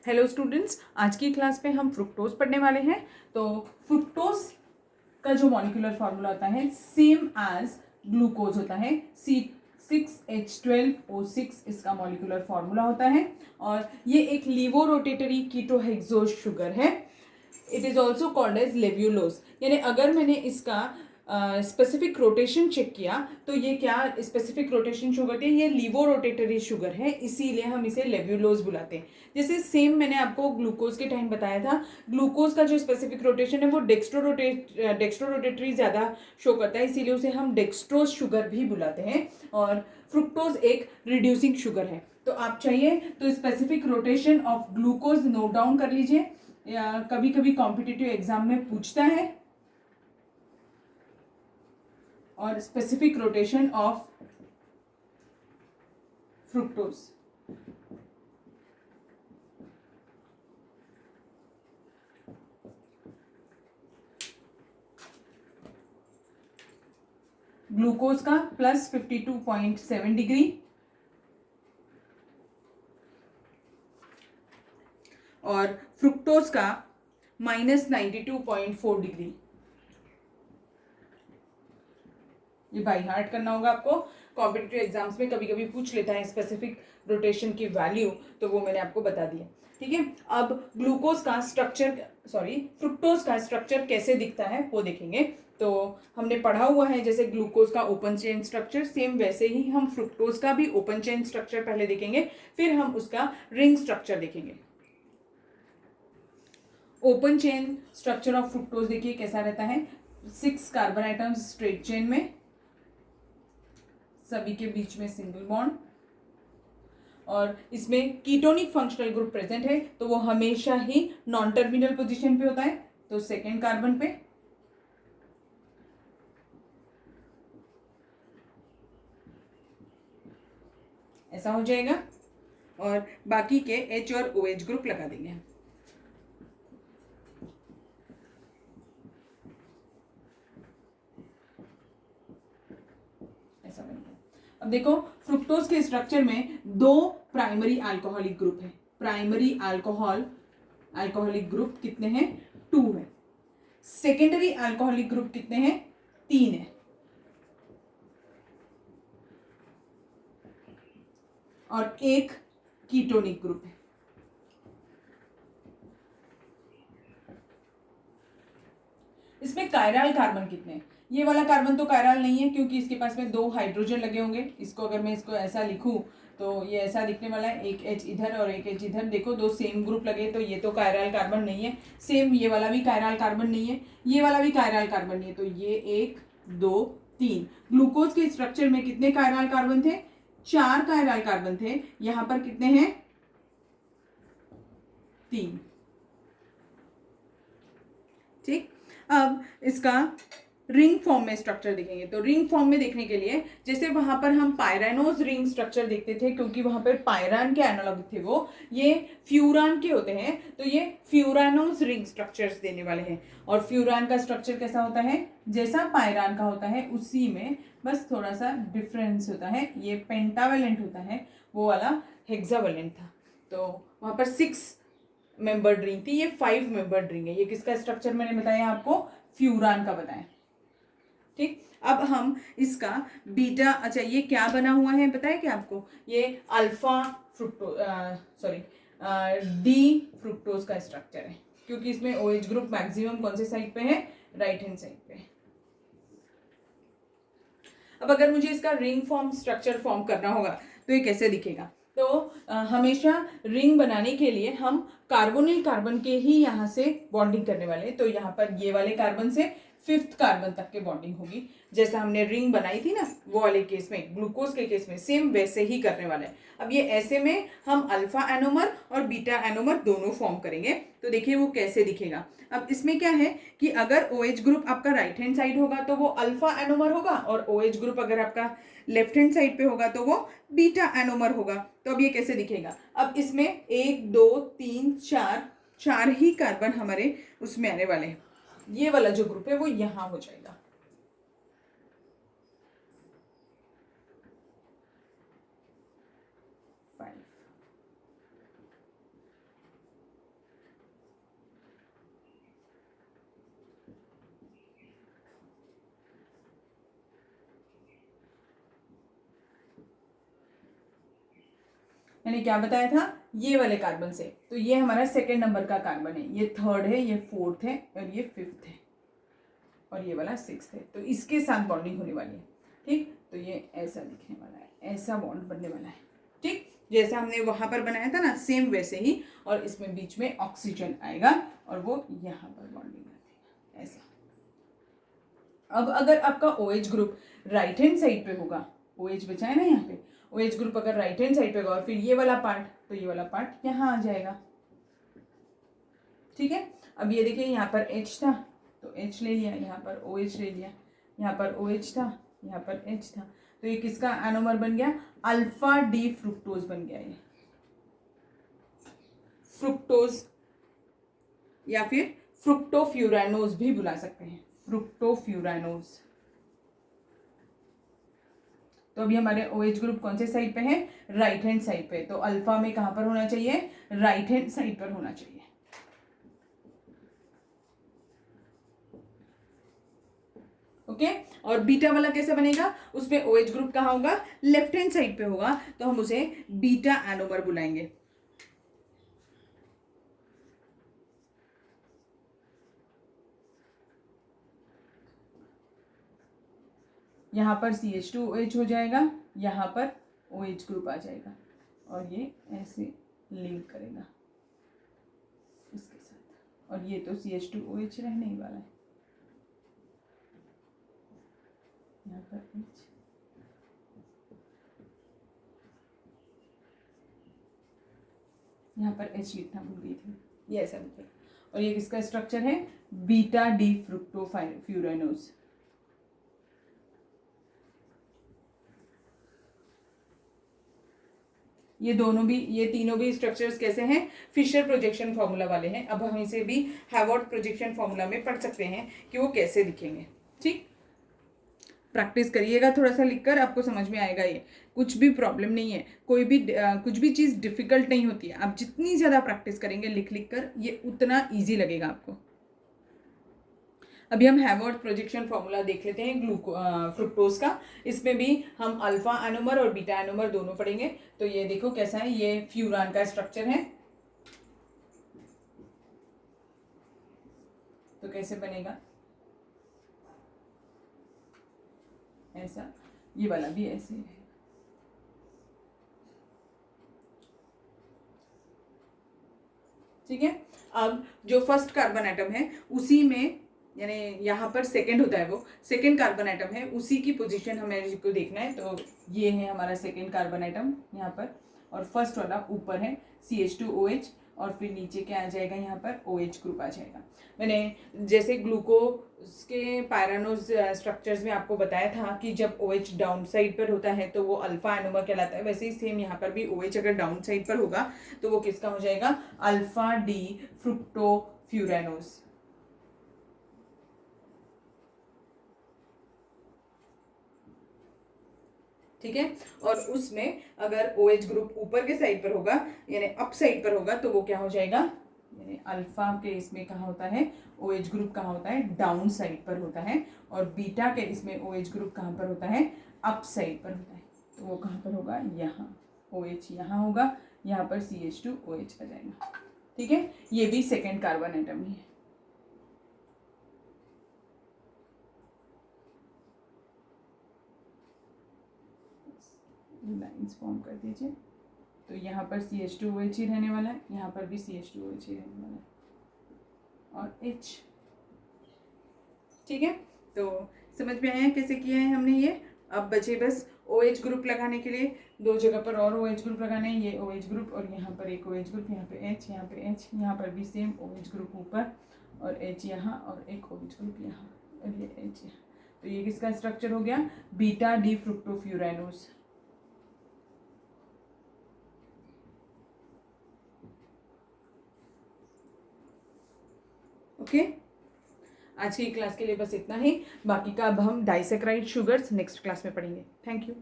Hello students, आज की class में हम फ्रुक्टोज पढ़ने वाले हैं। तो फ्रुक्टोज का जो मॉलिक्यूलर फार्मूला होता है सेम एज ग्लूकोज होता है। C6H12O6 इसका मॉलिक्यूलर फार्मूला होता है और ये एक लीवोरोटेटरी कीटोहेक्सोज शुगर है। It is also called as levulose. यानी अगर मैंने इसका स्पेसिफिक रोटेशन चेक किया तो ये क्या स्पेसिफिक रोटेशन शुगर है, ये लीवो रोटेटरी शुगर है, इसीलिए हम इसे लेब्यूलोज बुलाते हैं। जैसे सेम मैंने आपको ग्लूकोज के टाइम बताया था, ग्लूकोज का जो स्पेसिफिक रोटेशन है वो डेक्स्ट्रो रोटेटरी ज़्यादा शो करता है, इसीलिए उसे हम डेक्स्ट्रोज शुगर भी बुलाते हैं। और फ्रुक्टोज एक रिड्यूसिंग शुगर है। तो आप चाहिए तो specific rotation of glucose note down कर लीजिए, या कभी कभी कॉम्पिटिटिव एग्जाम में पूछता है। और specific rotation of fructose, glucose का +52.7 डिग्री और फ्रुक्टोज का -92.4 डिग्री। ये बाई हार्ट करना होगा आपको, कॉम्पिटिटिव एग्जाम्स में कभी कभी पूछ लेता है स्पेसिफिक रोटेशन की वैल्यू, तो वो मैंने आपको बता दिया। ठीक है, अब फ्रुक्टोज का स्ट्रक्चर कैसे दिखता है वो देखेंगे। तो हमने पढ़ा हुआ है जैसे ग्लूकोज का ओपन चेन स्ट्रक्चर, सेम वैसे ही हम फ्रुक्टोज का भी ओपन चेन स्ट्रक्चर पहले देखेंगे, फिर हम उसका रिंग स्ट्रक्चर देखेंगे। Open chain structure of fructose देखिए कैसा रहता है। 6 कार्बन आइटम्स स्ट्रेट चेन में, सभी के बीच में सिंगल बॉन्ड, और इसमें कीटोनिक फंक्शनल ग्रुप प्रेजेंट है, तो वो हमेशा ही नॉन टर्मिनल पोजीशन पे होता है, तो सेकेंड कार्बन पे। ऐसा हो जाएगा और बाकी के H और OH ग्रुप लगा देंगे। ऐसा बनेगा। अब देखो फ्रुक्टोज के स्ट्रक्चर में 2 प्राइमरी अल्कोहलिक ग्रुप है। प्राइमरी अल्कोहलिक ग्रुप कितने हैं? 2 है। सेकेंडरी अल्कोहलिक ग्रुप कितने हैं? 3 है। और एक कीटोनिक ग्रुप है। इसमें कायरल कार्बन कितने हैं? ये वाला कार्बन तो कायरल नहीं है क्योंकि इसके पास में 2 हाइड्रोजन लगे होंगे। इसको अगर मैं इसको ऐसा लिखूं तो ये ऐसा दिखने वाला है, एक H इधर और एक H इधर। देखो 2 सेम ग्रुप लगे, तो ये तो कायरल कार्बन नहीं है। सेम ये वाला भी कायरल कार्बन नहीं है, ये वाला भी कायरल कार्बन नहीं है, तो ये 1 2 3। ग्लूकोज के स्ट्रक्चर में कितने कायरल कार्बन थे? 4 कायरल कार्बन थे। यहां पर कितने हैं? 3। ठीक, अब इसका रिंग फॉर्म में स्ट्रक्चर देखेंगे। तो रिंग फॉर्म में देखने के लिए जैसे वहां पर हम पायरानोज रिंग स्ट्रक्चर देखते थे, क्योंकि वहां पर पायरान के एनालॉग थे, वो ये फ्यूरान के होते हैं, तो ये फ्यूरानोज रिंग स्ट्रक्चर्स देने वाले हैं। और फ्यूरान का स्ट्रक्चर कैसा होता है? जैसा पायरान का होता है उसी में, बस थोड़ा सा डिफरेंस होता है। ये पेंटावेलेंट होता है, वो वाला हेक्सावेलेंट था। तो वहां पर 6 मेंबर्ड रिंग थी, ये 5 मेंबर्ड रिंग है। ये किसका स्ट्रक्चर मैंने बताया आपको? फ्यूरान का बताया। ठीक, अब हम इसका बीटा, अच्छा ये क्या बना हुआ है पता है क्या आपको? ये अल्फा डी फ्रुक्टोज का स्ट्रक्चर है, क्योंकि इसमें OH ग्रुप मैक्सिमम कौन से साइड पे है? राइट हैंड साइड पे। अब अगर मुझे इसका रिंग फॉर्म स्ट्रक्चर फॉर्म करना होगा तो ये कैसे दिखेगा? तो हमेशा रिंग बनाने के लिए हम कार्बोनिल कार्बन के ही यहाँ से बॉन्डिंग करने वाले हैं। तो यहाँ पर ये वाले कार्बन से 5th कार्बन तक के बॉन्डिंग होगी। जैसा हमने रिंग बनाई थी ना वो वाले केस में, ग्लूकोज के केस में सेम वैसे ही करने वाला है। अब ये ऐसे में हम अल्फा एनोमर और बीटा एनोमर दोनों फॉर्म करेंगे। तो देखिए वो कैसे दिखेगा। अब इसमें क्या है कि अगर OH ग्रुप आपका राइट हैंड साइड होगा तो वो अल्फा एनोमर होगा, और OH ग्रुप अगर आपका लेफ्ट हैंड साइड पे होगा तो वो बीटा एनोमर होगा। तो अब ये कैसे दिखेगा? अब इसमें 1 2 3 4 ही कार्बन हमारे उसमें आने वाले हैं। ये वाला जो ग्रुप है वो यहां हो जाएगा। मैंने क्या बताया था, ये वाले कार्बन से। तो ये हमारा सेकेंड नंबर का कार्बन है, ये थर्ड है, ये फोर्थ है और ये फिफ्थ है और ये वाला सिक्स्थ है। तो इसके साथ बॉन्डिंग होने वाली है। ठीक, तो ये ऐसा दिखने वाला है, ऐसा बॉन्ड बनने वाला है। ठीक, जैसा हमने वहां पर बनाया था ना, सेम वैसे ही। और इसमें बीच में ऑक्सीजन आएगा और वो यहाँ पर बॉन्डिंग कर देगा ऐसा। अब अगर आपका OH group right hand side पे होगा, OH बचा है ना यहाँ पे, OH ग्रुप अगर राइट हैंड साइड पे होगा और फिर ये वाला पार्ट, तो ये वाला पार्ट यहाँ आ जाएगा। ठीक है, अब ये देखिए यहाँ पर H था तो H ले लिया, यहाँ पर OH ले लिया, यहाँ पर OH था, यहाँ पर H था। तो ये किसका एनोमर बन गया, अल्फा डी फ्रुक्टोज बन गया। ये फ्रुक्टोज या फिर फ्रुक्टोफ्यूरानोज भी बुला सकते हैं, फ्रुक्टोफ्यूरानोज। तो अभी हमारे OH ग्रुप कौन से साइड पे है, राइट हैंड साइड पे। तो अल्फा में कहां पर होना चाहिए, राइट हैंड साइड पर होना चाहिए। ओके, और बीटा वाला कैसे बनेगा, उसमें OH ग्रुप कहाँ होगा, लेफ्ट हैंड साइड पे होगा, तो हम उसे बीटा एनोमर बुलाएंगे। यहाँ पर CH2OH हो जाएगा, यहाँ पर OH ग्रुप आ जाएगा और ये ऐसे लिंक करेगा इसके साथ। और ये तो CH2OH रहने ही वाला है, यहाँ पर H, यहाँ पर H लिखना भूल गई थी, ये ऐसा लिखेगा। और ये किसका स्ट्रक्चर है, बीटा डी फ्रुक्टोफ्यूरानोज। ये दोनों भी, ये तीनों भी स्ट्रक्चर्स कैसे हैं, फिशर प्रोजेक्शन फॉर्मूला वाले हैं। अब हम इसे भी हैवॉर्ड प्रोजेक्शन फॉर्मूला में पढ़ सकते हैं कि वो कैसे दिखेंगे। ठीक, प्रैक्टिस करिएगा थोड़ा सा लिखकर, आपको समझ में आएगा। ये कुछ भी प्रॉब्लम नहीं है, कोई भी कुछ भी चीज़ डिफिकल्ट नहीं होती है। आप जितनी ज़्यादा प्रैक्टिस करेंगे लिख लिख कर, ये उतना ईजी लगेगा आपको। अभी हम हैवॉर्ड प्रोजेक्शन फॉर्मूला देख लेते हैं फ्रुक्टोज का। इसमें भी हम अल्फा एनोमर और बीटा एनोमर दोनों पढ़ेंगे। तो ये देखो कैसा है, ये फ्यूरान का स्ट्रक्चर है। तो कैसे बनेगा, ऐसा, ये वाला भी ऐसे है। ठीक है, अब जो फर्स्ट कार्बन एटम है उसी में, यानी यहाँ पर सेकंड होता है, वो सेकंड कार्बन एटम है, उसी की पोजीशन हमें को देखना है। तो ये है हमारा सेकंड कार्बन एटम यहाँ पर, और फर्स्ट वाला ऊपर है CH2OH, और फिर नीचे क्या आ जाएगा, यहाँ पर OH ग्रुप आ जाएगा। मैंने जैसे ग्लूकोज के पायरानोज स्ट्रक्चर्स में आपको बताया था कि जब OH डाउन साइड पर होता है तो वो अल्फा एनोमर कहलाता है, वैसे ही सेम यहाँ पर भी OH अगर डाउन साइड पर होगा तो वो किसका हो जाएगा, अल्फा डी फ्रुक्टोफ्यूरानोज। ठीक है, और उसमें अगर OH ग्रुप ऊपर के साइड पर होगा, यानी अप साइड पर होगा, तो वो क्या हो जाएगा, यानी अल्फा के इसमें कहाँ होता है, OH ग्रुप कहाँ होता है, डाउन साइड पर होता है। और बीटा के इसमें OH ग्रुप कहाँ पर होता है, अप साइड पर होता है। तो वो कहाँ पर होगा, यहाँ OH यहाँ होगा, यहाँ पर CH2OH आ जाएगा। ठीक है, ये भी सेकेंड कार्बन एटम ही है। लाइंस फॉर्म कर दीजिए। तो यहाँ पर CH2OH ही रहने वाला है, यहाँ पर भी CH2OH ही रहने वाला है, और H। ठीक है, तो समझ में आया कैसे किया है हमने ये। अब बचे बस OH ग्रुप लगाने के लिए, दो जगह पर और OH ग्रुप लगाने हैं, ये OH ग्रुप और यहाँ पर एक OH ग्रुप, यहाँ पे H, यहाँ पे H, यहाँ पर भी सेम OH ग्रुप ऊपर और H यहाँ, और एक OH ग्रुप यहाँ, और ये H यहाँ। तो ये किसका स्ट्रक्चर हो गया, बीटा डी फ्रुक्टोफ्यूरानोज। ओके, आज की क्लास के लिए बस इतना ही। बाकी का अब हम डाइसेक्राइड शुगर्स नेक्स्ट क्लास में पढ़ेंगे। Thank you.